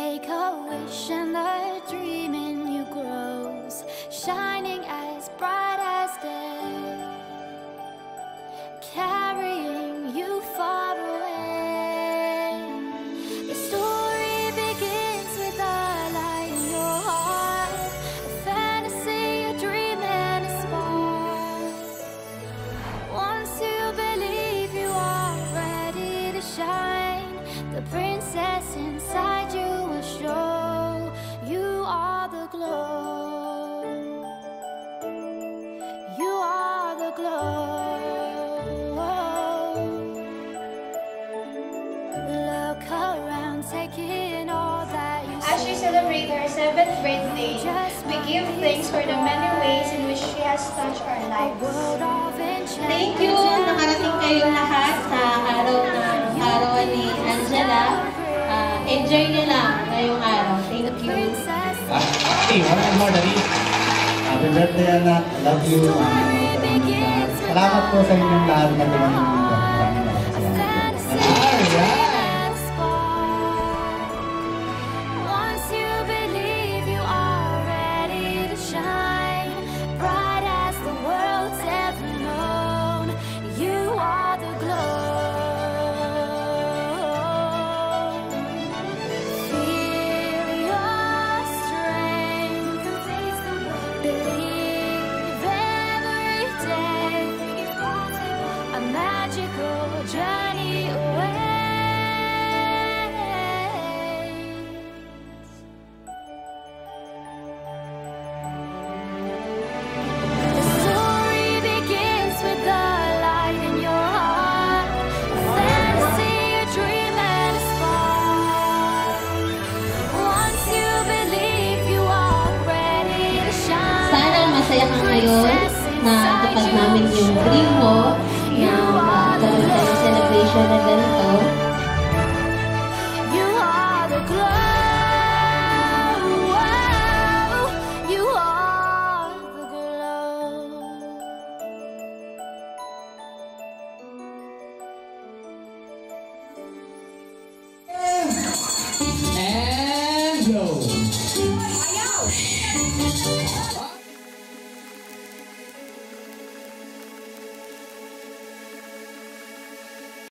make a wish and the dream in you grows, shining as bright as day, carrying you far away. The story begins with a light in your heart, a fantasy, a dream and a spark. Once you believe you are ready to shine, the princess inside you will show you are the glow. You are the glow. Look around, take in all that you see. As we celebrate her 7th birthday, we give thanks for the many ways in which she has touched our lives. Thank you! Nakarating kayong lahat sa araw ni Angela. Enjoy nyo lang ngayong araw. Thank you. Hey, one more dali. Happy birthday, anak. I love you. Salamat po sa inyong lahat na dumating dito. Alright! Once you believe you are ready to shine, bright as the world's ever known, you are the glow. Feel your strength, believe every day, a magical journey awaits. The story begins with the light in your heart, a fantasy, a dream and a spark. Once you believe you are ready to shine, Sana masaya ka ngayon na tupad namin yung dream mo na magkaroon tayo ng celebration na ganito. you are the glow. You are the glow. And go!